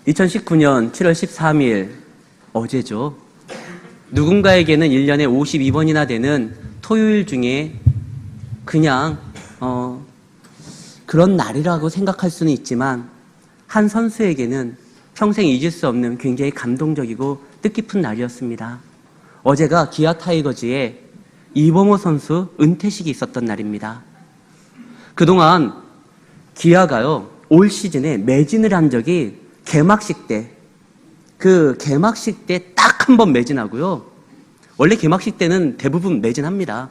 2019년 7월 13일 어제죠. 누군가에게는 1년에 52번이나 되는 토요일 중에 그냥 그런 날이라고 생각할 수는 있지만 한 선수에게는 평생 잊을 수 없는 굉장히 감동적이고 뜻깊은 날이었습니다. 어제가 기아 타이거즈의 이범호 선수 은퇴식이 있었던 날입니다. 그동안 기아가요, 올 시즌에 매진을 한 적이 개막식 때 딱 한 번 매진하고요. 원래 개막식 때는 대부분 매진합니다.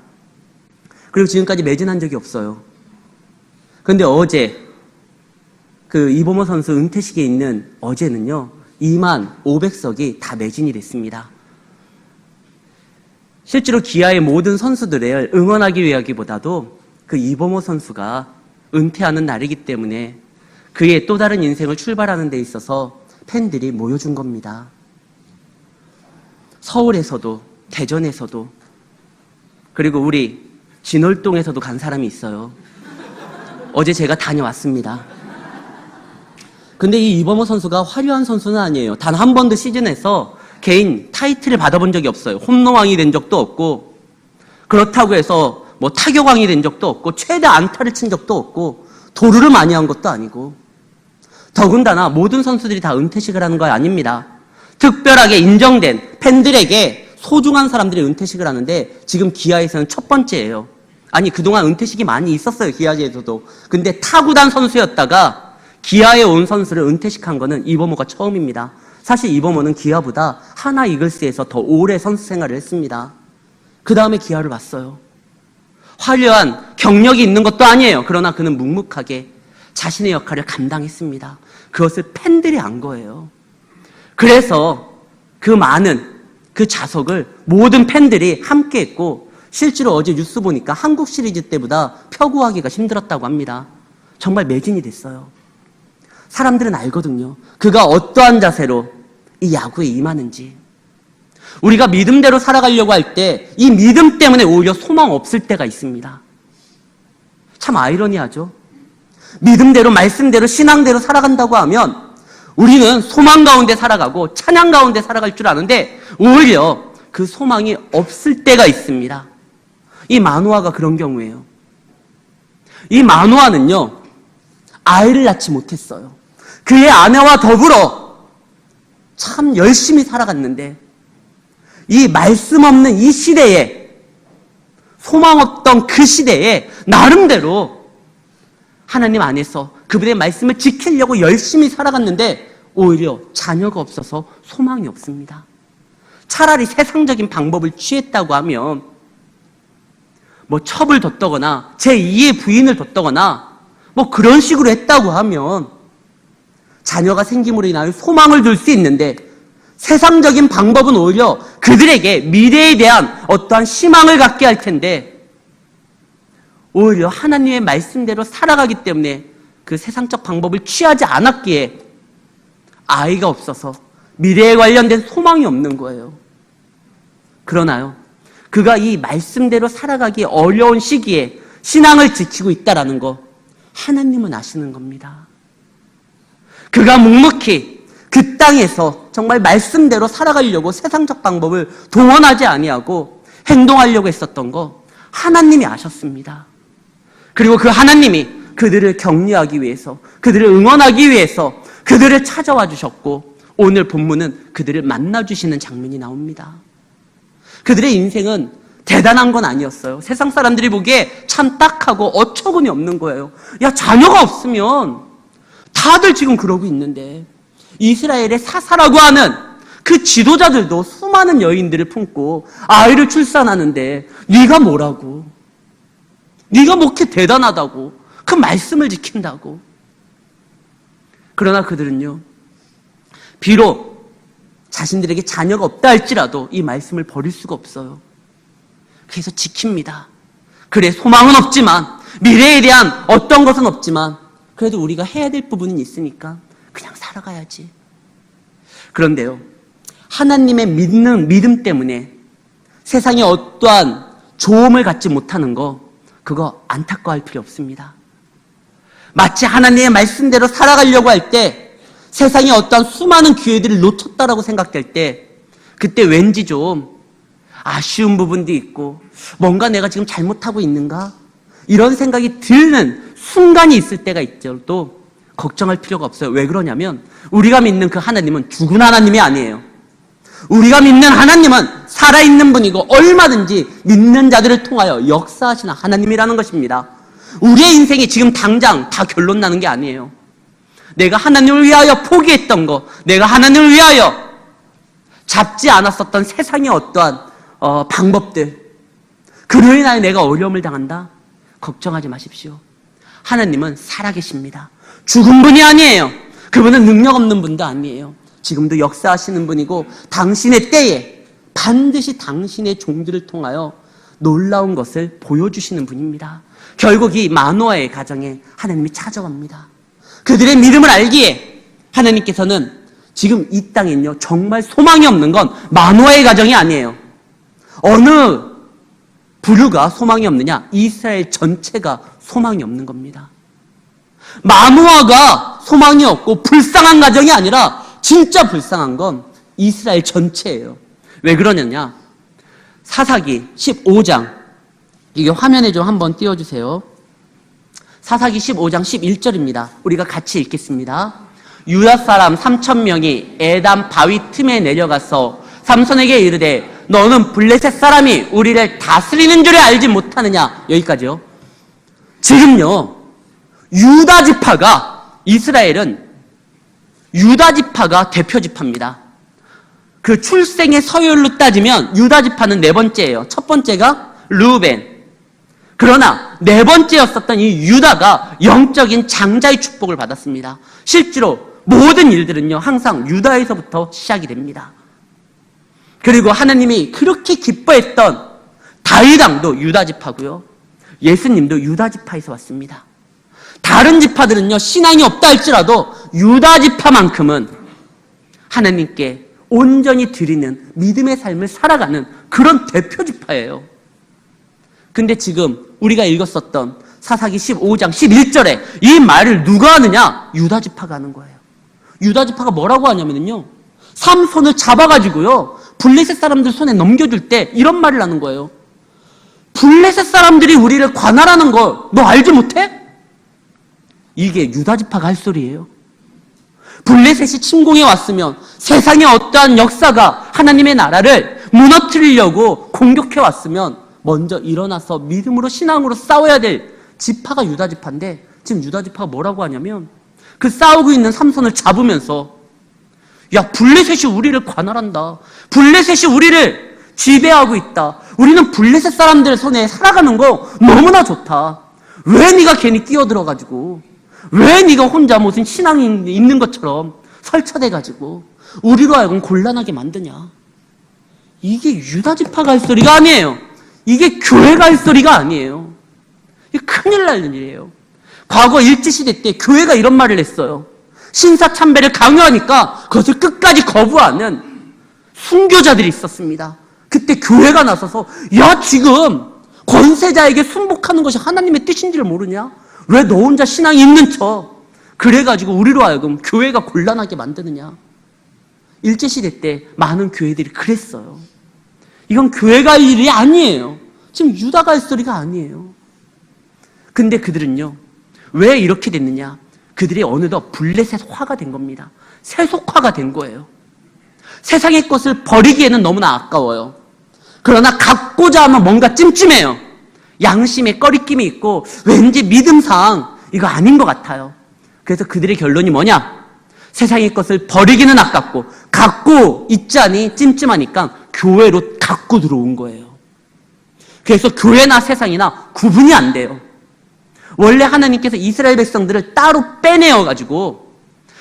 그리고 지금까지 매진한 적이 없어요. 그런데 어제 이범호 선수 은퇴식에 있는 어제는요, 25,500석이 다 매진이 됐습니다. 실제로 기아의 모든 선수들을 응원하기 위하기보다도 이범호 선수가 은퇴하는 날이기 때문에 그의 또 다른 인생을 출발하는 데 있어서 팬들이 모여준 겁니다. 서울에서도, 대전에서도, 그리고 우리 진월동에서도 간 사람이 있어요. 어제 제가 다녀왔습니다. 근데 이 이범호 선수가 화려한 선수는 아니에요. 단 한 번도 시즌에서 개인 타이틀을 받아본 적이 없어요. 홈런왕이 된 적도 없고, 그렇다고 해서 타격왕이 된 적도 없고, 최대 안타를 친 적도 없고, 도루를 많이 한 것도 아니고, 더군다나 모든 선수들이 다 은퇴식을 하는 거 아닙니다. 특별하게 인정된 팬들에게 소중한 사람들이 은퇴식을 하는데 지금 기아에서는 첫 번째예요. 아니, 그동안 은퇴식이 많이 있었어요, 기아에서도. 근데 타구단 선수였다가 기아에 온 선수를 은퇴식한 거는 이범호가 처음입니다. 사실 이범호는 기아보다 하나 이글스에서 더 오래 선수 생활을 했습니다. 그 다음에 기아를 왔어요. 화려한 경력이 있는 것도 아니에요. 그러나 그는 묵묵하게 자신의 역할을 감당했습니다. 그것을 팬들이 안 거예요. 그래서 그 많은 자석을 모든 팬들이 함께 했고, 실제로 어제 뉴스 보니까 한국 시리즈 때보다 표구하기가 힘들었다고 합니다. 정말 매진이 됐어요. 사람들은 알거든요. 그가 어떠한 자세로 이 야구에 임하는지. 우리가 믿음대로 살아가려고 할 때 이 믿음 때문에 오히려 소망 없을 때가 있습니다. 참 아이러니하죠. 믿음대로, 말씀대로, 신앙대로 살아간다고 하면 우리는 소망 가운데 살아가고 찬양 가운데 살아갈 줄 아는데 오히려 그 소망이 없을 때가 있습니다. 이 마노아가 그런 경우예요. 이 마노아는요, 아이를 낳지 못했어요. 그의 아내와 더불어 참 열심히 살아갔는데 이 말씀 없는 이 시대에, 소망 없던 그 시대에 나름대로 하나님 안에서 그분의 말씀을 지키려고 열심히 살아갔는데 오히려 자녀가 없어서 소망이 없습니다. 차라리 세상적인 방법을 취했다고 하면 첩을 뒀다거나 제2의 부인을 뒀다거나 그런 식으로 했다고 하면 자녀가 생김으로 인하여 소망을 둘 수 있는데, 세상적인 방법은 오히려 그들에게 미래에 대한 어떠한 희망을 갖게 할 텐데 오히려 하나님의 말씀대로 살아가기 때문에 그 세상적 방법을 취하지 않았기에 아이가 없어서 미래에 관련된 소망이 없는 거예요. 그러나요, 그가 이 말씀대로 살아가기 어려운 시기에 신앙을 지키고 있다라는 거 하나님은 아시는 겁니다. 그가 묵묵히 그 땅에서 정말 말씀대로 살아가려고 세상적 방법을 동원하지 아니하고 행동하려고 했었던 거 하나님이 아셨습니다. 그리고 그 하나님이 그들을 격려하기 위해서, 그들을 응원하기 위해서 그들을 찾아와 주셨고, 오늘 본문은 그들을 만나주시는 장면이 나옵니다. 그들의 인생은 대단한 건 아니었어요. 세상 사람들이 보기에 참 딱하고 어처구니 없는 거예요. 야, 자녀가 없으면 다들 지금 그러고 있는데, 이스라엘의 사사라고 하는 그 지도자들도 수많은 여인들을 품고 아이를 출산하는데 네가 뭐라고? 네가 그렇게 대단하다고? 그 말씀을 지킨다고? 그러나 그들은요, 비록 자신들에게 자녀가 없다 할지라도 이 말씀을 버릴 수가 없어요. 그래서 지킵니다. 그래, 소망은 없지만, 미래에 대한 어떤 것은 없지만 그래도 우리가 해야 될 부분은 있으니까 그냥 살아가야지. 그런데요, 하나님의 믿음 때문에 세상에 어떠한 조음을 갖지 못하는 거, 그거 안타까워할 필요 없습니다. 마치 하나님의 말씀대로 살아가려고 할 때 세상에 어떠한 수많은 기회들을 놓쳤다라고 생각될 때 그때 왠지 좀 아쉬운 부분도 있고 뭔가 내가 지금 잘못하고 있는가? 이런 생각이 드는 순간이 있을 때가 있죠. 또 걱정할 필요가 없어요. 왜 그러냐면 우리가 믿는 그 하나님은 죽은 하나님이 아니에요. 우리가 믿는 하나님은 살아있는 분이고 얼마든지 믿는 자들을 통하여 역사하시는 하나님이라는 것입니다. 우리의 인생이 지금 당장 다 결론 나는 게 아니에요. 내가 하나님을 위하여 포기했던 거, 내가 하나님을 위하여 잡지 않았었던 세상의 어떠한 방법들, 그로 인하여 내가 어려움을 당한다? 걱정하지 마십시오. 하나님은 살아계십니다. 죽은 분이 아니에요. 그분은 능력 없는 분도 아니에요. 지금도 역사하시는 분이고 당신의 때에 반드시 당신의 종들을 통하여 놀라운 것을 보여주시는 분입니다. 결국 이 마노아의 가정에 하나님이 찾아옵니다. 그들의 믿음을 알기에 하나님께서는 지금 이 땅엔요 정말 소망이 없는 건 마노아의 가정이 아니에요. 어느 부류가 소망이 없느냐? 이스라엘 전체가 소망이 없는 겁니다. 마노아가 소망이 없고 불쌍한 가정이 아니라 진짜 불쌍한 건 이스라엘 전체예요. 왜 그러느냐? 사사기 15장, 이게 화면에 좀 한번 띄워주세요. 사사기 15장 11절입니다. 우리가 같이 읽겠습니다. 유다 사람 3,000명이 에담 바위 틈에 내려가서 삼손에게 이르되 너는 블레셋 사람이 우리를 다스리는 줄을 알지 못하느냐. 여기까지요. 지금요 유다 지파가, 이스라엘은 유다 지파가 대표 지파입니다. 그 출생의 서열로 따지면 유다 지파는 네 번째예요. 첫 번째가 르우벤. 그러나 네 번째였었던 이 유다가 영적인 장자의 축복을 받았습니다. 실제로 모든 일들은요 항상 유다에서부터 시작이 됩니다. 그리고 하나님이 그렇게 기뻐했던 다윗 왕도 유다 지파고요, 예수님도 유다 지파에서 왔습니다. 다른 지파들은요 신앙이 없다 할지라도 유다 지파만큼은 하나님께 온전히 드리는 믿음의 삶을 살아가는 그런 대표 지파예요. 근데 지금 우리가 읽었었던 사사기 15장 11절에 이 말을 누가 하느냐? 유다 지파가 하는 거예요. 유다 지파가 뭐라고 하냐면요, 삼손을 잡아가지고요 블레셋 사람들 손에 넘겨줄 때 이런 말을 하는 거예요. 블레셋 사람들이 우리를 관할하는 거 너 알지 못해? 이게 유다 지파가 할 소리예요. 블레셋이 침공해 왔으면 세상에 어떠한 역사가 하나님의 나라를 무너뜨리려고 공격해 왔으면 먼저 일어나서 믿음으로 신앙으로 싸워야 될 지파가 유다 지파인데, 지금 유다 지파가 뭐라고 하냐면 그 싸우고 있는 삼손을 잡으면서 야 블레셋이 우리를 관할한다, 블레셋이 우리를 지배하고 있다, 우리는 블레셋 사람들 손에 살아가는 거 너무나 좋다, 왜 네가 괜히 끼어들어가지고, 왜 네가 혼자 무슨 신앙이 있는 것처럼 설쳐대가지고 우리로 하여금 곤란하게 만드냐. 이게 유다 지파가 할 소리가 아니에요. 이게 교회가 할 소리가 아니에요. 이게 큰일 날 일이에요. 과거 일제시대 때 교회가 이런 말을 했어요. 신사참배를 강요하니까 그것을 끝까지 거부하는 순교자들이 있었습니다. 그때 교회가 나서서 야 지금 권세자에게 순복하는 것이 하나님의 뜻인지를 모르냐? 왜 너 혼자 신앙이 있는 척 그래가지고 우리로 하여금 교회가 곤란하게 만드느냐. 일제시대 때 많은 교회들이 그랬어요. 이건 교회가 할 일이 아니에요. 지금 유다가 할 소리가 아니에요. 근데 그들은요 왜 이렇게 됐느냐? 그들이 어느덧 블레셋화가 된 겁니다. 세속화가 된 거예요. 세상의 것을 버리기에는 너무나 아까워요. 그러나 갖고자 하면 뭔가 찜찜해요. 양심에 꺼리낌이 있고 왠지 믿음상 이거 아닌 것 같아요. 그래서 그들의 결론이 뭐냐? 세상의 것을 버리기는 아깝고 갖고 있자니 찜찜하니까 교회로 갖고 들어온 거예요. 그래서 교회나 세상이나 구분이 안 돼요. 원래 하나님께서 이스라엘 백성들을 따로 빼내어가지고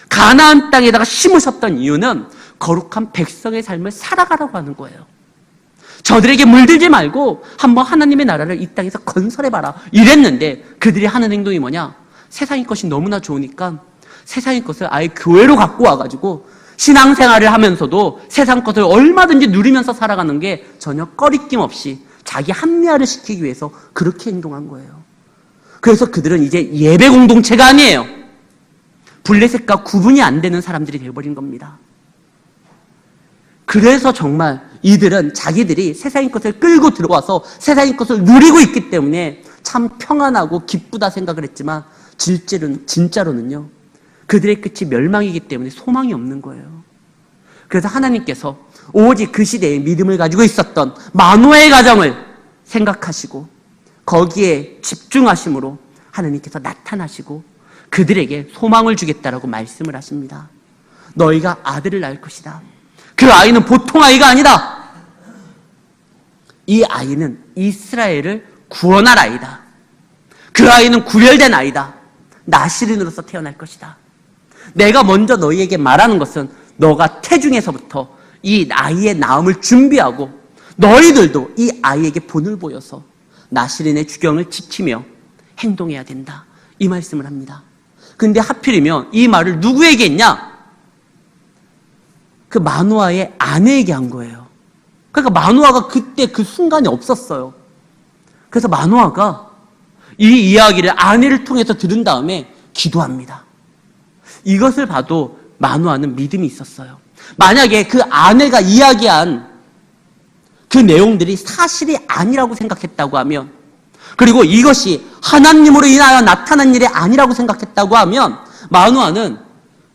가나안 땅에다가 심으셨던 이유는 거룩한 백성의 삶을 살아가라고 하는 거예요. 저들에게 물들지 말고 한번 하나님의 나라를 이 땅에서 건설해봐라 이랬는데 그들이 하는 행동이 뭐냐? 세상의 것이 너무나 좋으니까 세상의 것을 아예 교회로 갖고 와가지고 신앙생활을 하면서도 세상 것을 얼마든지 누리면서 살아가는 게 전혀 꺼리낌 없이 자기 합리화를 시키기 위해서 그렇게 행동한 거예요. 그래서 그들은 이제 예배 공동체가 아니에요. 블레셋과 구분이 안 되는 사람들이 되어버린 겁니다. 그래서 정말 이들은 자기들이 세상의 것을 끌고 들어와서 세상의 것을 누리고 있기 때문에 참 평안하고 기쁘다 생각을 했지만 진짜로는요, 그들의 끝이 멸망이기 때문에 소망이 없는 거예요. 그래서 하나님께서 오직 그 시대에 믿음을 가지고 있었던 마노아의 가정을 생각하시고 거기에 집중하심으로 하나님께서 나타나시고 그들에게 소망을 주겠다라고 말씀을 하십니다. 너희가 아들을 낳을 것이다. 그 아이는 보통 아이가 아니다. 이 아이는 이스라엘을 구원할 아이다. 그 아이는 구별된 아이다. 나시린으로서 태어날 것이다. 내가 먼저 너희에게 말하는 것은 너가 태중에서부터 이 아이의 낳음을 준비하고 너희들도 이 아이에게 본을 보여서 나시린의 주경을 지키며 행동해야 된다. 이 말씀을 합니다. 근데 하필이면 이 말을 누구에게 했냐? 그 마노아의 아내에게 한 거예요. 그러니까 마노아가 그때 그 순간이 없었어요. 그래서 마노아가 이 이야기를 아내를 통해서 들은 다음에 기도합니다. 이것을 봐도 마노아는 믿음이 있었어요. 만약에 그 아내가 이야기한 그 내용들이 사실이 아니라고 생각했다고 하면, 그리고 이것이 하나님으로 인하여 나타난 일이 아니라고 생각했다고 하면 마노아는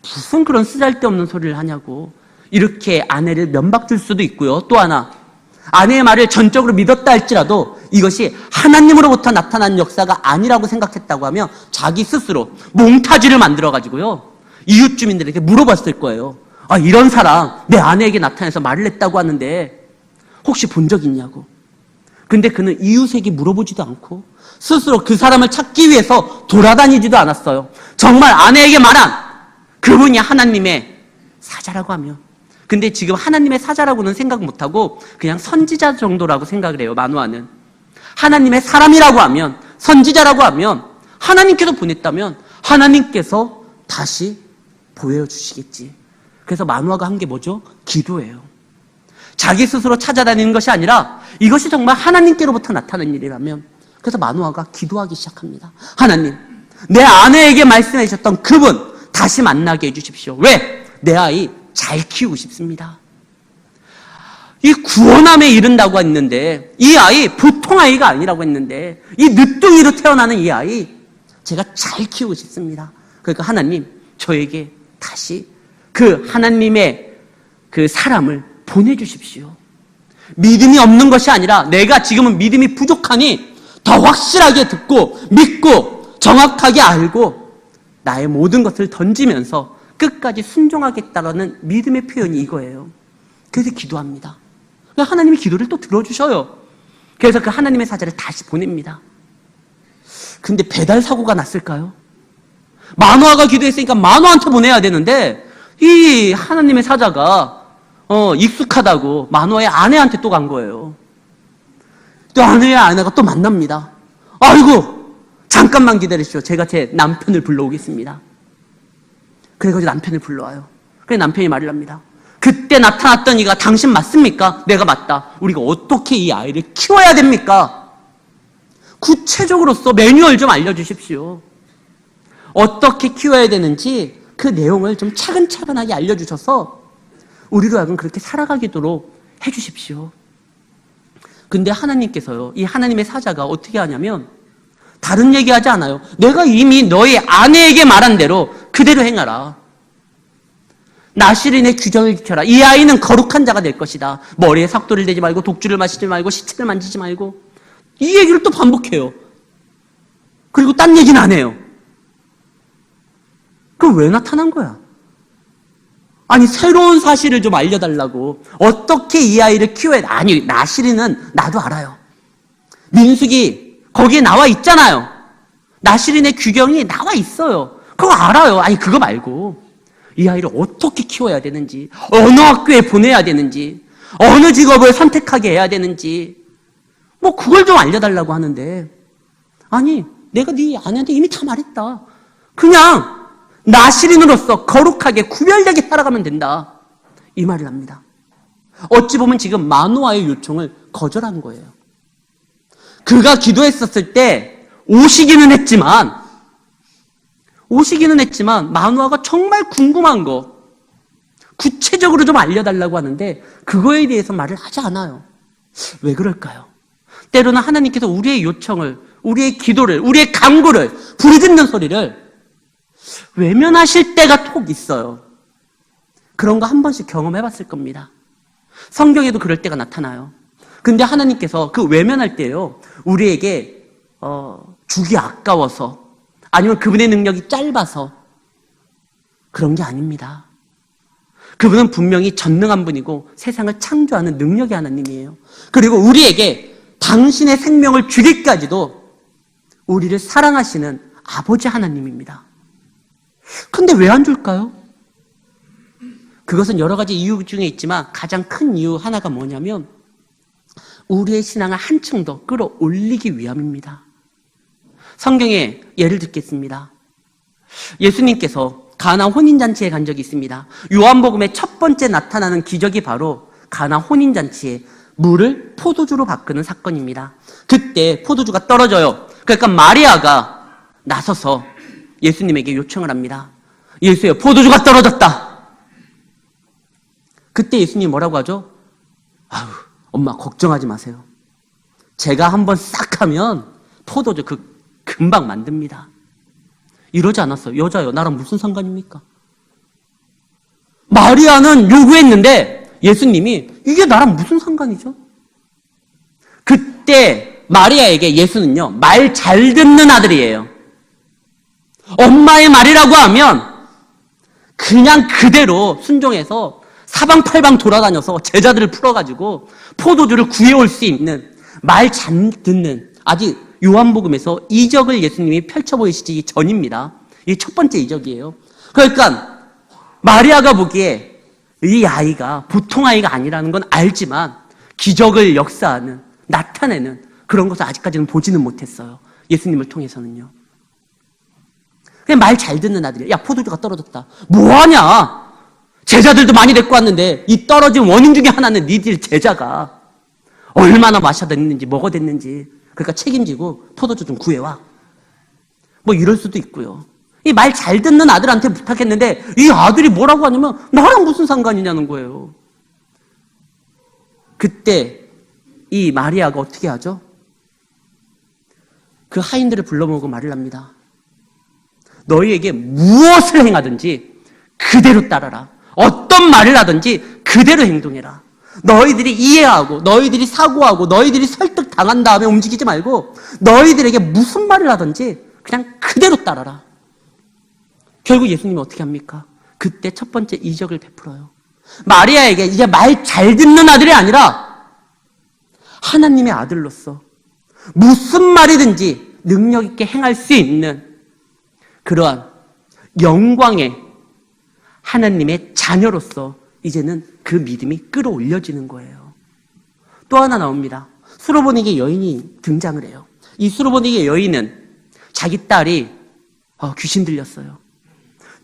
무슨 그런 쓰잘데없는 소리를 하냐고 이렇게 아내를 면박 줄 수도 있고요. 또 하나, 아내의 말을 전적으로 믿었다 할지라도 이것이 하나님으로부터 나타난 역사가 아니라고 생각했다고 하면 자기 스스로 몽타주를 만들어가지고요, 이웃 주민들에게 물어봤을 거예요. 아, 이런 사람 내 아내에게 나타나서 말을 했다고 하는데 혹시 본 적 있냐고. 근데 그는 이웃에게 물어보지도 않고 스스로 그 사람을 찾기 위해서 돌아다니지도 않았어요. 정말 아내에게 말한 그분이 하나님의 사자라고 하며, 근데 지금 하나님의 사자라고는 생각 못하고 그냥 선지자 정도라고 생각을 해요. 마노아는 하나님의 사람이라고 하면, 선지자라고 하면, 하나님께서 보냈다면 하나님께서 다시 보여주시겠지. 그래서 마노아가 한 게 뭐죠? 기도예요. 자기 스스로 찾아다니는 것이 아니라 이것이 정말 하나님께로부터 나타난 일이라면, 그래서 마노아가 기도하기 시작합니다. 하나님, 내 아내에게 말씀해 주셨던 그분 다시 만나게 해주십시오. 왜? 내 아이 잘 키우고 싶습니다. 이 구원함에 이른다고 했는데, 이 아이 보통 아이가 아니라고 했는데, 이 늦둥이로 태어나는 이 아이 제가 잘 키우고 싶습니다. 그러니까 하나님, 저에게 다시 그 하나님의 그 사람을 보내주십시오. 믿음이 없는 것이 아니라 내가 지금은 믿음이 부족하니 더 확실하게 듣고 믿고 정확하게 알고 나의 모든 것을 던지면서 끝까지 순종하겠다라는 믿음의 표현이 이거예요. 그래서 기도합니다. 하나님이 기도를 또 들어주셔요. 그래서 그 하나님의 사자를 다시 보냅니다. 근데 배달 사고가 났을까요? 마노아가 기도했으니까 마노아한테 보내야 되는데 이 하나님의 사자가 익숙하다고 마노아의 아내한테 또 간 거예요. 또 아내가 또 만납니다. 아이고, 잠깐만 기다리시오. 제가 제 남편을 불러오겠습니다. 그래가지고 남편을 불러와요. 그래서 남편이 말을 합니다. 그때 나타났던 이가 당신 맞습니까? 내가 맞다. 우리가 어떻게 이 아이를 키워야 됩니까? 구체적으로서 매뉴얼 좀 알려주십시오. 어떻게 키워야 되는지 그 내용을 좀 차근차근하게 알려주셔서 우리로 하여금 그렇게 살아가도록 해주십시오. 근데 하나님께서요, 이 하나님의 사자가 어떻게 하냐면 다른 얘기하지 않아요. 내가 이미 너의 아내에게 말한 대로 그대로 행하라. 나시린의 규정을 지켜라. 이 아이는 거룩한 자가 될 것이다. 머리에 삭도를 대지 말고 독주를 마시지 말고 시체를 만지지 말고, 이 얘기를 또 반복해요. 그리고 딴 얘기는 안 해요. 그럼 왜 나타난 거야? 아니, 새로운 사실을 좀 알려달라고. 어떻게 이 아이를 키워야 돼? 아니, 나시린은 나도 알아요. 민수기 거기에 나와 있잖아요. 나시린의 규경이 나와 있어요. 그거 알아요. 아니, 그거 말고 이 아이를 어떻게 키워야 되는지, 어느 학교에 보내야 되는지, 어느 직업을 선택하게 해야 되는지, 뭐 그걸 좀 알려달라고 하는데, 아니, 내가 네 아내한테 이미 다 말했다. 그냥 나시린으로서 거룩하게 구별되게 살아가면 된다. 이 말을 합니다. 어찌 보면 지금 마노아의 요청을 거절한 거예요. 그가 기도했었을 때 오시기는 했지만 오시기는 했지만 마누아가 정말 궁금한 거 구체적으로 좀 알려달라고 하는데 그거에 대해서 말을 하지 않아요. 왜 그럴까요? 때로는 하나님께서 우리의 요청을, 우리의 기도를, 우리의 간구를, 부르짖는 소리를 외면하실 때가 톡 있어요. 그런 거 한 번씩 경험해봤을 겁니다. 성경에도 그럴 때가 나타나요. 근데 하나님께서 그 외면할 때요, 우리에게 주기 아까워서 아니면 그분의 능력이 짧아서 그런 게 아닙니다. 그분은 분명히 전능한 분이고 세상을 창조하는 능력의 하나님이에요. 그리고 우리에게 당신의 생명을 주기까지도 우리를 사랑하시는 아버지 하나님입니다. 근데 왜 안 줄까요? 그것은 여러 가지 이유 중에 있지만 가장 큰 이유 하나가 뭐냐면 우리의 신앙을 한층 더 끌어올리기 위함입니다. 성경에 예를 듣겠습니다. 예수님께서 가나 혼인잔치에 간 적이 있습니다. 요한복음의 첫 번째 나타나는 기적이 바로 가나 혼인잔치에 물을 포도주로 바꾸는 사건입니다. 그때 포도주가 떨어져요. 그러니까 마리아가 나서서 예수님에게 요청을 합니다. 예수여, 포도주가 떨어졌다. 그때 예수님이 뭐라고 하죠? 아유, 엄마 걱정하지 마세요. 제가 한번 싹 하면 포도주 금방 만듭니다. 이러지 않았어요. 여자요, 나랑 무슨 상관입니까? 마리아는 요구했는데 예수님이 이게 나랑 무슨 상관이죠? 그때 마리아에게 예수는요, 말 잘 듣는 아들이에요. 엄마의 말이라고 하면 그냥 그대로 순종해서 사방팔방 돌아다녀서 제자들을 풀어가지고 포도주를 구해올 수 있는 말 잘 듣는, 아직 요한복음에서 이적을 예수님이 펼쳐 보이시기 전입니다. 이게 첫 번째 이적이에요. 그러니까 마리아가 보기에 이 아이가 보통 아이가 아니라는 건 알지만 기적을 역사하는, 나타내는 그런 것을 아직까지는 보지는 못했어요. 예수님을 통해서는요. 그냥 말 잘 듣는 아들이야. 야, 포도주가 떨어졌다. 뭐하냐? 제자들도 많이 데리고 왔는데 이 떨어진 원인 중에 하나는 니들 제자가 얼마나 마셔 됐는지 먹어 됐는지, 그러니까 책임지고 포도주 좀 구해와. 뭐 이럴 수도 있고요. 이 말 잘 듣는 아들한테 부탁했는데 이 아들이 뭐라고 하냐면 나랑 무슨 상관이냐는 거예요. 그때 이 마리아가 어떻게 하죠? 그 하인들을 불러 모으고 말을 합니다. 너희에게 무엇을 행하든지 그대로 따라라. 어떤 말을 하든지 그대로 행동해라. 너희들이 이해하고 너희들이 사고하고 너희들이 설득당한 다음에 움직이지 말고 너희들에게 무슨 말을 하든지 그냥 그대로 따라라. 결국 예수님이 어떻게 합니까? 그때 첫 번째 이적을 베풀어요. 마리아에게 이제 말 잘 듣는 아들이 아니라 하나님의 아들로서 무슨 말이든지 능력 있게 행할 수 있는 그러한 영광의 하나님의 자녀로서 이제는 그 믿음이 끌어올려지는 거예요. 또 하나 나옵니다. 수로보니게 여인이 등장을 해요. 이 수로보니게 여인은 자기 딸이 귀신 들렸어요.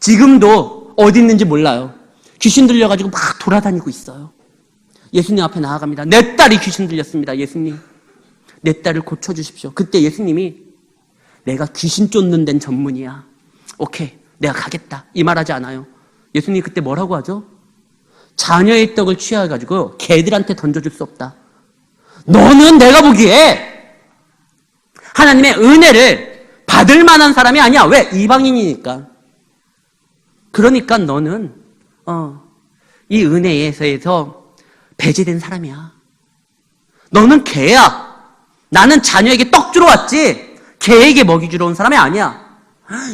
지금도 어디 있는지 몰라요. 귀신 들려가지고 막 돌아다니고 있어요. 예수님 앞에 나아갑니다. 내 딸이 귀신 들렸습니다. 예수님, 내 딸을 고쳐주십시오. 그때 예수님이 내가 귀신 쫓는 데는 전문이야. 오케이, 내가 가겠다. 이 말하지 않아요. 예수님이 그때 뭐라고 하죠? 자녀의 떡을 취해가지고 개들한테 던져줄 수 없다. 너는 내가 보기에 하나님의 은혜를 받을 만한 사람이 아니야. 왜? 이방인이니까. 그러니까 너는 이 은혜에서 배제된 사람이야. 너는 개야. 나는 자녀에게 떡 주러 왔지 개에게 먹이 주러 온 사람이 아니야.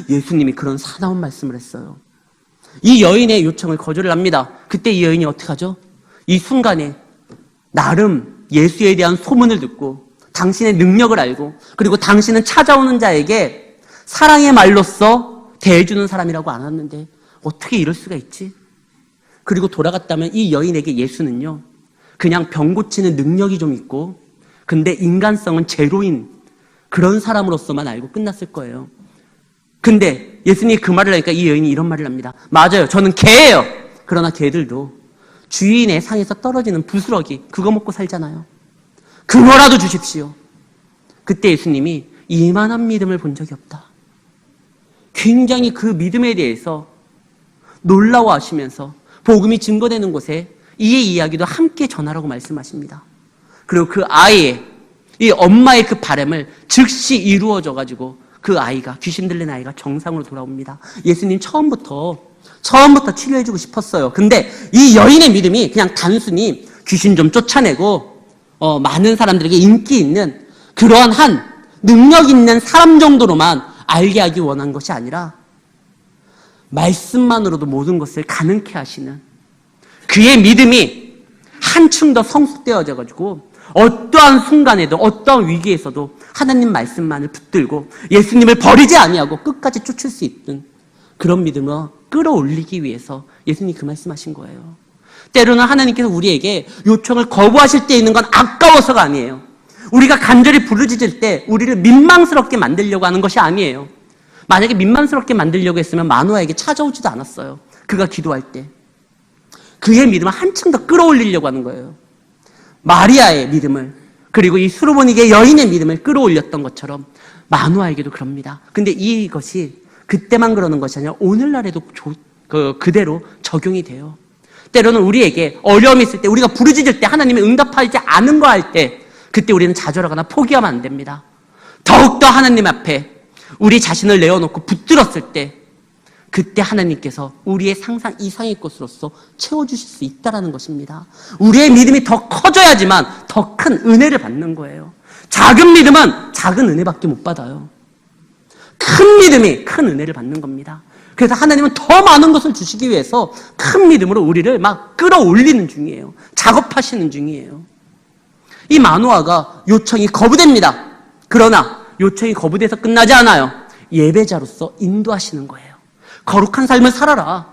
예수님이 그런 사나운 말씀을 했어요. 이 여인의 요청을 거절을 합니다. 그때 이 여인이 어떻게 하죠? 이 순간에 나름 예수에 대한 소문을 듣고 당신의 능력을 알고 그리고 당신은 찾아오는 자에게 사랑의 말로써 대해주는 사람이라고 알았는데 어떻게 이럴 수가 있지? 그리고 돌아갔다면 이 여인에게 예수는요, 그냥 병 고치는 능력이 좀 있고 근데 인간성은 제로인 그런 사람으로서만 알고 끝났을 거예요. 근데 예수님이 그 말을 하니까 이 여인이 이런 말을 합니다. 맞아요. 저는 개예요. 그러나 개들도 주인의 상에서 떨어지는 부스러기 그거 먹고 살잖아요. 그거라도 주십시오. 그때 예수님이 이만한 믿음을 본 적이 없다. 굉장히 그 믿음에 대해서 놀라워하시면서 복음이 증거되는 곳에 이의 이야기도 함께 전하라고 말씀하십니다. 그리고 그 아이의, 이 엄마의 그 바람을 즉시 이루어져가지고 그 아이가, 귀신 들린 아이가 정상으로 돌아옵니다. 예수님 처음부터 치료해주고 싶었어요. 근데 이 여인의 믿음이 그냥 단순히 귀신 좀 쫓아내고 많은 사람들에게 인기 있는 그러한 한 능력 있는 사람 정도로만 알게 하기 원한 것이 아니라 말씀만으로도 모든 것을 가능케 하시는 그의 믿음이 한층 더 성숙되어져 가지고 어떠한 순간에도 어떠한 위기에서도 하나님 말씀만을 붙들고 예수님을 버리지 아니하고 끝까지 쫓을 수 있는 그런 믿음을 끌어올리기 위해서 예수님이 그 말씀하신 거예요. 때로는 하나님께서 우리에게 요청을 거부하실 때 있는 건 아까워서가 아니에요. 우리가 간절히 부르짖을 때 우리를 민망스럽게 만들려고 하는 것이 아니에요. 만약에 민망스럽게 만들려고 했으면 마노아에게 찾아오지도 않았어요. 그가 기도할 때. 그의 믿음을 한층 더 끌어올리려고 하는 거예요. 마리아의 믿음을, 그리고 이 수르보니게 여인의 믿음을 끌어올렸던 것처럼 마노아에게도 그럽니다. 근데 이것이 그때만 그러는 것이 아니라 오늘날에도 그대로 적용이 돼요. 때로는 우리에게 어려움이 있을 때, 우리가 부르짖을 때 하나님이 응답하지 않은 거 할 때, 그때 우리는 좌절하거나 포기하면 안 됩니다. 더욱더 하나님 앞에 우리 자신을 내어놓고 붙들었을 때 그때 하나님께서 우리의 상상 이상의 것으로서 채워주실 수 있다는 것입니다. 우리의 믿음이 더 커져야지만 더 큰 은혜를 받는 거예요. 작은 믿음은 작은 은혜밖에 못 받아요. 큰 믿음이 큰 은혜를 받는 겁니다. 그래서 하나님은 더 많은 것을 주시기 위해서 큰 믿음으로 우리를 막 끌어올리는 중이에요. 작업하시는 중이에요. 이 마노아가 요청이 거부됩니다. 그러나 요청이 거부돼서 끝나지 않아요. 예배자로서 인도하시는 거예요. 거룩한 삶을 살아라.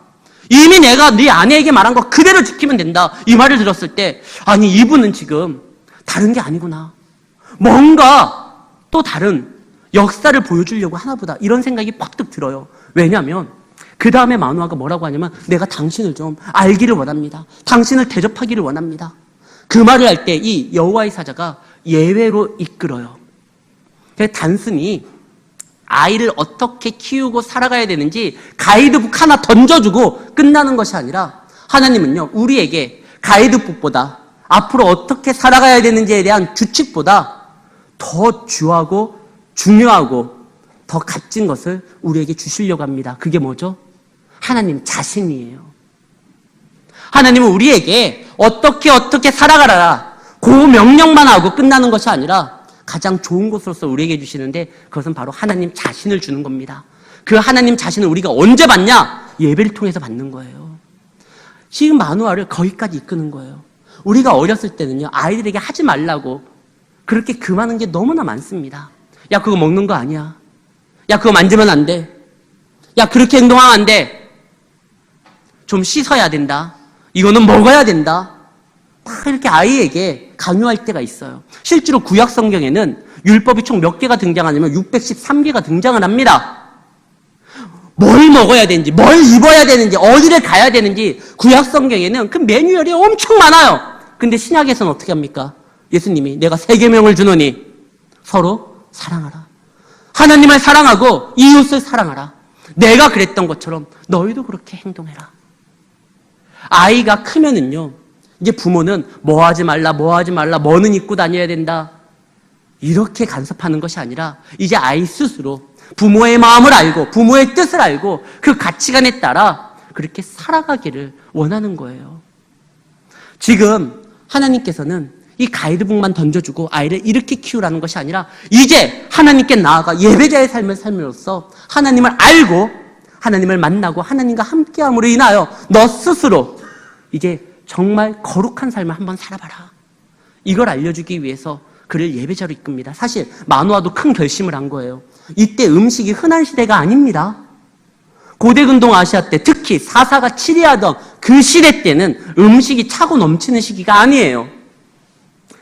이미 내가 네 아내에게 말한 거 그대로 지키면 된다. 이 말을 들었을 때 아니 이분은 지금 다른 게 아니구나. 뭔가 또 다른 역사를 보여주려고 하나보다 이런 생각이 팍뜩 들어요. 왜냐하면 그 다음에 마노아가 뭐라고 하냐면 내가 당신을 좀 알기를 원합니다. 당신을 대접하기를 원합니다. 그 말을 할 때 이 여호와의 사자가 예외로 이끌어요. 단순히 아이를 어떻게 키우고 살아가야 되는지 가이드북 하나 던져주고 끝나는 것이 아니라 하나님은요 우리에게 가이드북보다 앞으로 어떻게 살아가야 되는지에 대한 규칙보다 더 주하고 중요하고 더 값진 것을 우리에게 주시려고 합니다. 그게 뭐죠? 하나님 자신이에요. 하나님은 우리에게 어떻게 살아가라 그 명령만 하고 끝나는 것이 아니라 가장 좋은 것으로서 우리에게 주시는데 그것은 바로 하나님 자신을 주는 겁니다. 그 하나님 자신을 우리가 언제 받냐? 예배를 통해서 받는 거예요. 지금 마노아를 거기까지 이끄는 거예요. 우리가 어렸을 때는요 아이들에게 하지 말라고 그렇게 금하는 게 너무나 많습니다. 야 그거 먹는 거 아니야. 야 그거 만지면 안 돼. 야 그렇게 행동하면 안 돼. 좀 씻어야 된다. 이거는 먹어야 된다. 다 이렇게 아이에게 강요할 때가 있어요. 실제로 구약 성경에는 율법이 총 몇 개가 등장하냐면 613개가 등장을 합니다. 뭘 먹어야 되는지, 뭘 입어야 되는지, 어디를 가야 되는지 구약 성경에는 그 매뉴얼이 엄청 많아요. 근데 신약에서는 어떻게 합니까? 예수님이 내가 세 계명을 주노니 서로 사랑하라. 하나님을 사랑하고 이웃을 사랑하라. 내가 그랬던 것처럼 너희도 그렇게 행동해라. 아이가 크면은요 이제 부모는 뭐 하지 말라, 뭐는 입고 다녀야 된다. 이렇게 간섭하는 것이 아니라 이제 아이 스스로 부모의 마음을 알고 부모의 뜻을 알고 그 가치관에 따라 그렇게 살아가기를 원하는 거예요. 지금 하나님께서는 이 가이드북만 던져주고 아이를 이렇게 키우라는 것이 아니라 이제 하나님께 나아가 예배자의 삶을 삶으로써 하나님을 알고 하나님을 만나고 하나님과 함께함으로 인하여 너 스스로 이제 정말 거룩한 삶을 한번 살아봐라. 이걸 알려주기 위해서 그를 예배자로 이끕니다. 사실 마노아도 큰 결심을 한 거예요. 이때 음식이 흔한 시대가 아닙니다. 고대 근동 아시아 때 특히 사사가 치리하던 그 시대 때는 음식이 차고 넘치는 시기가 아니에요.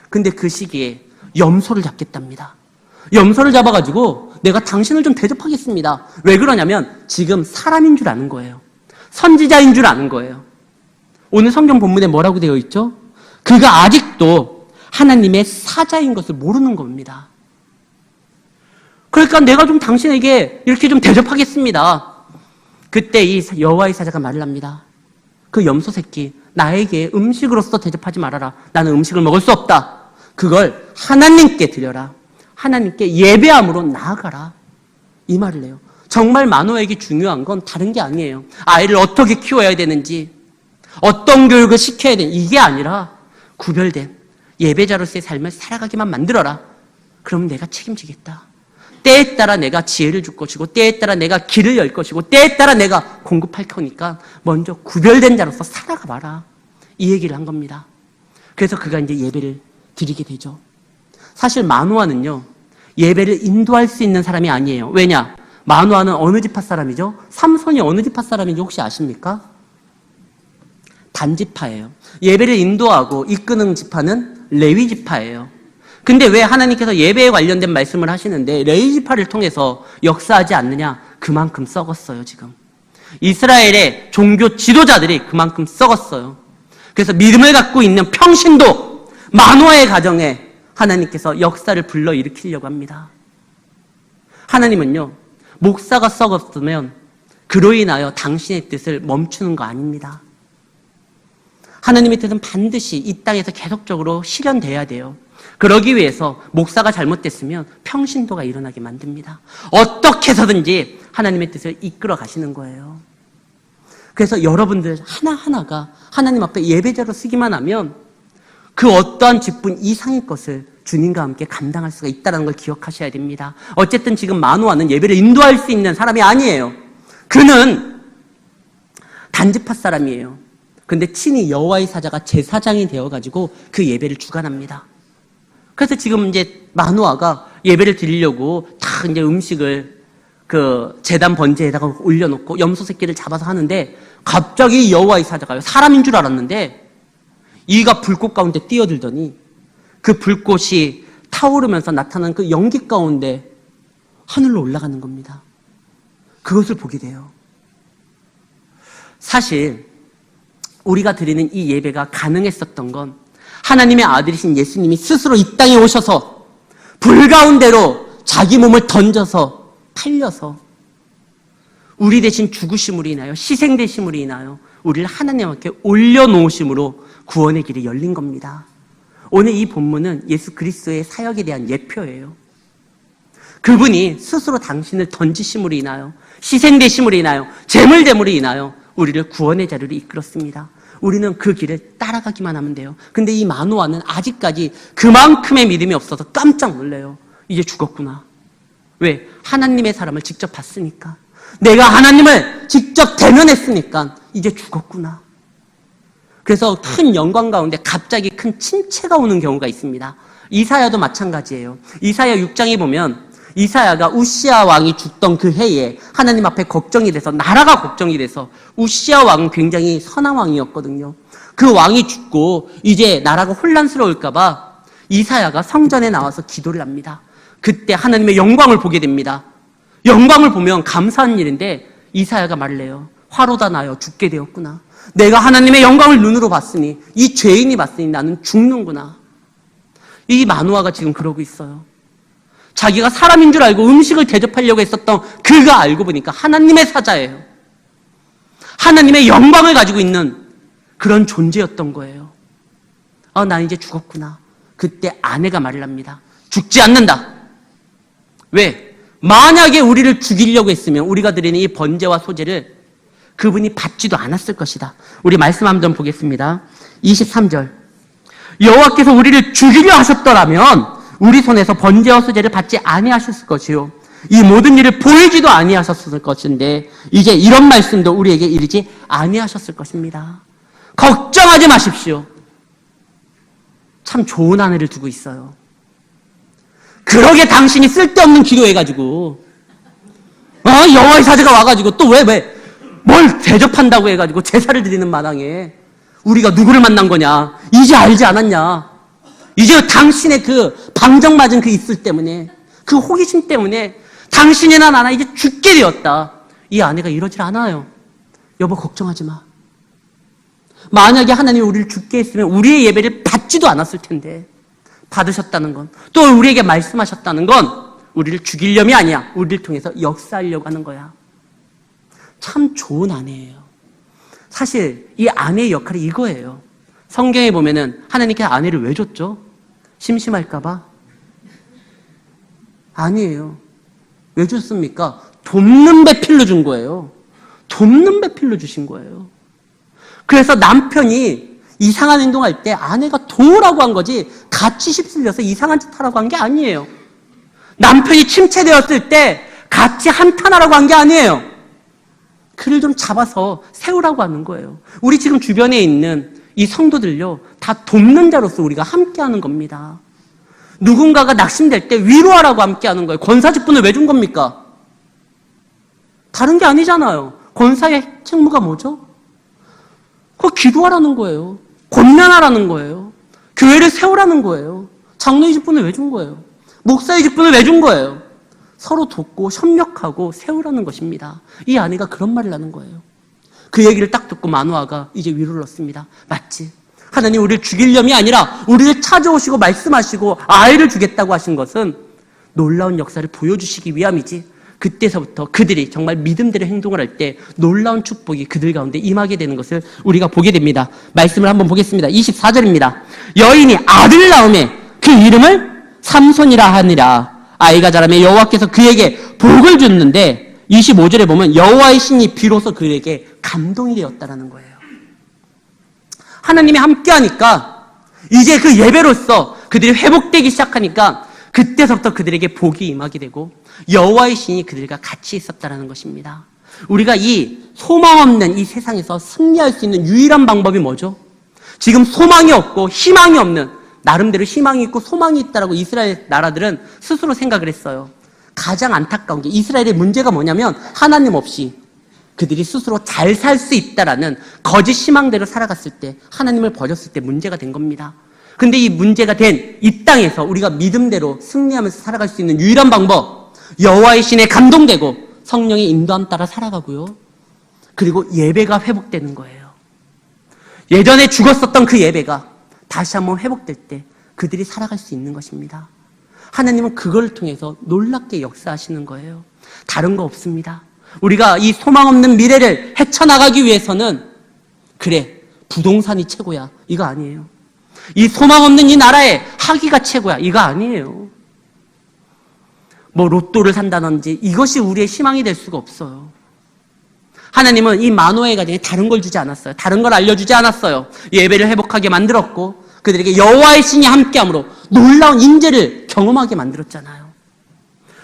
근데 그 시기에 염소를 잡겠답니다. 염소를 잡아가지고 내가 당신을 좀 대접하겠습니다. 왜 그러냐면 지금 사람인 줄 아는 거예요. 선지자인 줄 아는 거예요. 오늘 성경 본문에 뭐라고 되어 있죠? 그가 아직도 하나님의 사자인 것을 모르는 겁니다. 그러니까 내가 좀 당신에게 이렇게 좀 대접하겠습니다. 그때 이 여호와의 사자가 말을 합니다. 그 염소 새끼, 나에게 음식으로서 대접하지 말아라. 나는 음식을 먹을 수 없다. 그걸 하나님께 드려라. 하나님께 예배함으로 나아가라. 이 말을 해요. 정말 마노아에게 중요한 건 다른 게 아니에요. 아이를 어떻게 키워야 되는지, 어떤 교육을 시켜야 되는지, 이게 아니라 구별된 예배자로서의 삶을 살아가기만 만들어라. 그럼 내가 책임지겠다. 때에 따라 내가 지혜를 줄 것이고, 때에 따라 내가 길을 열 것이고, 때에 따라 내가 공급할 거니까 먼저 구별된 자로서 살아가 봐라. 이 얘기를 한 겁니다. 그래서 그가 이제 예배를 드리게 되죠. 사실 마노아는요, 예배를 인도할 수 있는 사람이 아니에요. 왜냐? 마노아는 어느 지파 사람이죠? 삼손이 어느 지파 사람인지 혹시 아십니까? 단지파예요. 예배를 인도하고 이끄는 지파는 레위 지파예요. 근데 왜 하나님께서 예배에 관련된 말씀을 하시는데 레위 지파를 통해서 역사하지 않느냐? 그만큼 썩었어요, 지금. 이스라엘의 종교 지도자들이 그만큼 썩었어요. 그래서 믿음을 갖고 있는 평신도 마노아의 가정에 하나님께서 역사를 불러일으키려고 합니다. 하나님은요, 목사가 썩었으면 그로 인하여 당신의 뜻을 멈추는 거 아닙니다. 하나님의 뜻은 반드시 이 땅에서 계속적으로 실현돼야 돼요. 그러기 위해서 목사가 잘못됐으면 평신도가 일어나게 만듭니다. 어떻게 해서든지 하나님의 뜻을 이끌어 가시는 거예요. 그래서 여러분들 하나하나가 하나님 앞에 예배자로 쓰기만 하면 그 어떠한 직분 이상의 것을 주님과 함께 감당할 수가 있다는 걸 기억하셔야 됩니다. 어쨌든 지금 마노아는 예배를 인도할 수 있는 사람이 아니에요. 그는 단지파 사람이에요. 근데 친히 여호와의 사자가 제사장이 되어가지고 그 예배를 주관합니다. 그래서 지금 이제 마노아가 예배를 드리려고 다 이제 음식을 그 제단 번제에다가 올려놓고 염소 새끼를 잡아서 하는데 갑자기 여호와의 사자가요. 사람인 줄 알았는데 이가 불꽃 가운데 뛰어들더니 그 불꽃이 타오르면서 나타난 그 연기 가운데 하늘로 올라가는 겁니다. 그것을 보게 돼요. 사실 우리가 드리는 이 예배가 가능했었던 건 하나님의 아들이신 예수님이 스스로 이 땅에 오셔서 불 가운데로 자기 몸을 던져서 팔려서 우리 대신 죽으심으로 인하여 희생되심으로 인하여 우리를 하나님 앞에 올려놓으심으로 구원의 길이 열린 겁니다. 오늘 이 본문은 예수 그리스도의 사역에 대한 예표예요. 그분이 스스로 당신을 던지심으로 인하여 희생되심으로 인하여 재물됨으로 인하여 우리를 구원의 자리로 이끌었습니다. 우리는 그 길을 따라가기만 하면 돼요. 근데 이 마노아는 아직까지 그만큼의 믿음이 없어서 깜짝 놀래요. 이제 죽었구나. 왜? 하나님의 사람을 직접 봤으니까. 내가 하나님을 직접 대면했으니까 이제 죽었구나. 그래서 큰 영광 가운데 갑자기 큰 침체가 오는 경우가 있습니다. 이사야도 마찬가지예요. 이사야 6장에 보면 이사야가 우시야 왕이 죽던 그 해에 하나님 앞에 걱정이 돼서 나라가 걱정이 돼서 우시야 왕은 굉장히 선한 왕이었거든요. 그 왕이 죽고 이제 나라가 혼란스러울까 봐 이사야가 성전에 나와서 기도를 합니다. 그때 하나님의 영광을 보게 됩니다. 영광을 보면 감사한 일인데 이사야가 말을 해요. 화로다 나여 죽게 되었구나. 내가 하나님의 영광을 눈으로 봤으니 이 죄인이 봤으니 나는 죽는구나. 이 마노아가 지금 그러고 있어요. 자기가 사람인 줄 알고 음식을 대접하려고 했었던 그가 알고 보니까 하나님의 사자예요. 하나님의 영광을 가지고 있는 그런 존재였던 거예요. 난 이제 죽었구나. 그때 아내가 말을 합니다. 죽지 않는다. 왜? 만약에 우리를 죽이려고 했으면 우리가 드리는 이 번제와 소제를 그분이 받지도 않았을 것이다. 우리 말씀 한번 보겠습니다. 23절. 여호와께서 우리를 죽이려 하셨더라면 우리 손에서 번제와 소제를 받지 아니하셨을 것이요 이 모든 일을 보이지도 아니하셨을 것인데 이제 이런 말씀도 우리에게 이르지 아니하셨을 것입니다. 걱정하지 마십시오. 참 좋은 아내를 두고 있어요. 그러게 당신이 쓸데없는 기도해가지고 여호와의 사자가 와가지고 또 뭘 대접한다고 해가지고 제사를 드리는 마당에 우리가 누구를 만난 거냐 이제 알지 않았냐. 이제 당신의 그 방정맞은 그 입술 때문에 그 호기심 때문에 당신이나 나나 이제 죽게 되었다. 이 아내가 이러질 않아요. 여보 걱정하지 마. 만약에 하나님이 우리를 죽게 했으면 우리의 예배를 받지도 않았을 텐데 받으셨다는 건 또 우리에게 말씀하셨다는 건 우리를 죽이려면 아니야. 우리를 통해서 역사하려고 하는 거야. 참 좋은 아내예요. 사실 이 아내의 역할이 이거예요. 성경에 보면은 하나님께서 아내를 왜 줬죠? 심심할까 봐? 아니에요. 왜 줬습니까? 돕는 배필로 준 거예요. 돕는 배필로 주신 거예요. 그래서 남편이 이상한 행동할 때 아내가 도우라고 한 거지 같이 휩쓸려서 이상한 짓 하라고 한 게 아니에요. 남편이 침체되었을 때 같이 한탄하라고 한 게 아니에요. 그를 좀 잡아서 세우라고 하는 거예요. 우리 지금 주변에 있는 이 성도들요, 다 돕는 자로서 우리가 함께하는 겁니다. 누군가가 낙심될 때 위로하라고 함께하는 거예요. 권사 직분을 왜 준 겁니까? 다른 게 아니잖아요. 권사의 책무가 뭐죠? 그거 기도하라는 거예요. 권면하라는 거예요. 교회를 세우라는 거예요. 장로의 직분을 왜 준 거예요? 목사의 직분을 왜 준 거예요? 서로 돕고 협력하고 세우라는 것입니다. 이 아내가 그런 말을 하는 거예요. 그 얘기를 딱 듣고 마노아가 이제 위로를 얻습니다. 맞지? 하나님 우리를 죽이려면 아니라 우리를 찾아오시고 말씀하시고 아이를 주겠다고 하신 것은 놀라운 역사를 보여주시기 위함이지. 그때서부터 그들이 정말 믿음대로 행동을 할 때 놀라운 축복이 그들 가운데 임하게 되는 것을 우리가 보게 됩니다. 말씀을 한번 보겠습니다. 24절입니다. 여인이 아들을 낳음에 그 이름을 삼손이라 하니라. 아이가 자라매 여호와께서 그에게 복을 줬는데 25절에 보면 여호와의 신이 비로소 그에게 감동이 되었다라는 거예요. 하나님이 함께하니까 이제 그 예배로서 그들이 회복되기 시작하니까 그때서부터 그들에게 복이 임하게 되고 여호와의 신이 그들과 같이 있었다라는 것입니다. 우리가 이 소망 없는 이 세상에서 승리할 수 있는 유일한 방법이 뭐죠? 지금 소망이 없고 희망이 없는, 나름대로 희망이 있고 소망이 있다라고 이스라엘 나라들은 스스로 생각을 했어요. 가장 안타까운 게 이스라엘의 문제가 뭐냐면 하나님 없이 그들이 스스로 잘 살 수 있다라는 거짓 희망대로 살아갔을 때, 하나님을 버렸을 때 문제가 된 겁니다. 근데 이 문제가 된 이 땅에서 우리가 믿음대로 승리하면서 살아갈 수 있는 유일한 방법, 여호와의 신에 감동되고 성령의 인도함 따라 살아가고요. 그리고 예배가 회복되는 거예요. 예전에 죽었었던 그 예배가 다시 한번 회복될 때 그들이 살아갈 수 있는 것입니다. 하나님은 그걸 통해서 놀랍게 역사하시는 거예요. 다른 거 없습니다. 우리가 이 소망 없는 미래를 헤쳐나가기 위해서는 그래, 부동산이 최고야, 이거 아니에요. 이 소망 없는 이 나라에 하기가 최고야, 이거 아니에요. 뭐 로또를 산다든지 이것이 우리의 희망이 될 수가 없어요. 하나님은 이 마노아의 가정에 다른 걸 주지 않았어요. 다른 걸 알려주지 않았어요. 예배를 회복하게 만들었고 그들에게 여호와의 신이 함께함으로 놀라운 인재를 경험하게 만들었잖아요.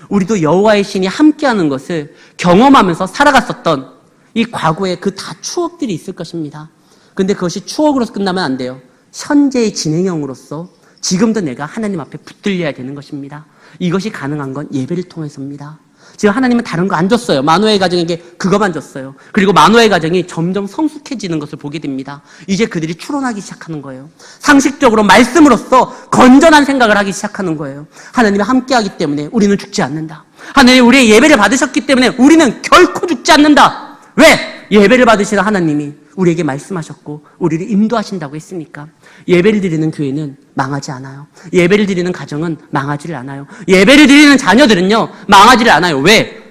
우리도 여호와의 신이 함께하는 것을 경험하면서 살아갔었던 이 과거의 그 다 추억들이 있을 것입니다. 근데 그것이 추억으로서 끝나면 안 돼요. 현재의 진행형으로서 지금도 내가 하나님 앞에 붙들려야 되는 것입니다. 이것이 가능한 건 예배를 통해서입니다. 지금 하나님은 다른 거 안 줬어요. 마노아의 가정에게 그것만 줬어요. 그리고 마노아의 가정이 점점 성숙해지는 것을 보게 됩니다. 이제 그들이 추론하기 시작하는 거예요. 상식적으로 말씀으로써 건전한 생각을 하기 시작하는 거예요. 하나님이 함께하기 때문에 우리는 죽지 않는다. 하나님 우리의 예배를 받으셨기 때문에 우리는 결코 죽지 않는다. 왜? 예배를 받으시는 하나님이 우리에게 말씀하셨고 우리를 인도하신다고 했으니까. 예배를 드리는 교회는 망하지 않아요. 예배를 드리는 가정은 망하지를 않아요. 예배를 드리는 자녀들은요 망하지를 않아요. 왜?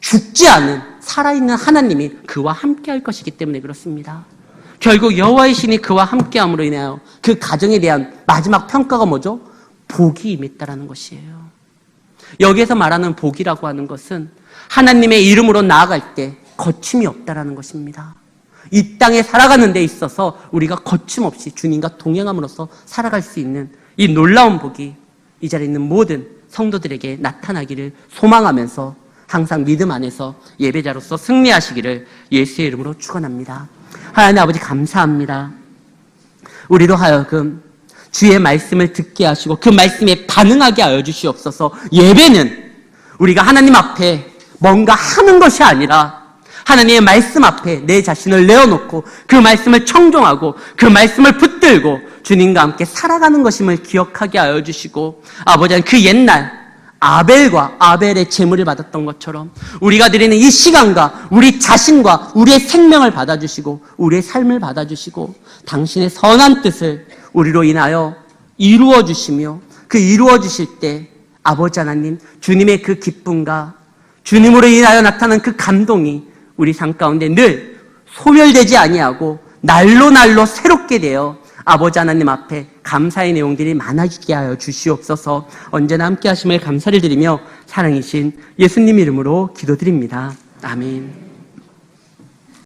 죽지 않은 살아있는 하나님이 그와 함께할 것이기 때문에 그렇습니다. 결국 여호와의 신이 그와 함께함으로 인하여 그 가정에 대한 마지막 평가가 뭐죠? 복이 임했다라는 것이에요. 여기에서 말하는 복이라고 하는 것은 하나님의 이름으로 나아갈 때 거침이 없다라는 것입니다. 이 땅에 살아가는 데 있어서 우리가 거침없이 주님과 동행함으로써 살아갈 수 있는 이 놀라운 복이 이 자리에 있는 모든 성도들에게 나타나기를 소망하면서 항상 믿음 안에서 예배자로서 승리하시기를 예수의 이름으로 축원합니다. 하나님 아버지 감사합니다. 우리로 하여금 주의 말씀을 듣게 하시고 그 말씀에 반응하게 하여 주시옵소서. 예배는 우리가 하나님 앞에 뭔가 하는 것이 아니라 하나님의 말씀 앞에 내 자신을 내어놓고 그 말씀을 청종하고 그 말씀을 붙들고 주님과 함께 살아가는 것임을 기억하게 하여 주시고, 아버지 그 옛날 아벨과 아벨의 제물을 받았던 것처럼 우리가 드리는 이 시간과 우리 자신과 우리의 생명을 받아주시고 우리의 삶을 받아주시고 당신의 선한 뜻을 우리로 인하여 이루어 주시며 그 이루어 주실 때 아버지 하나님, 주님의 그 기쁨과 주님으로 인하여 나타난 그 감동이 우리 삶 가운데 늘 소멸되지 아니하고 날로 날로 새롭게 되어 아버지 하나님 앞에 감사의 내용들이 많아지게 하여 주시옵소서. 언제나 함께 하심을 감사를 드리며 사랑이신 예수님 이름으로 기도드립니다. 아멘.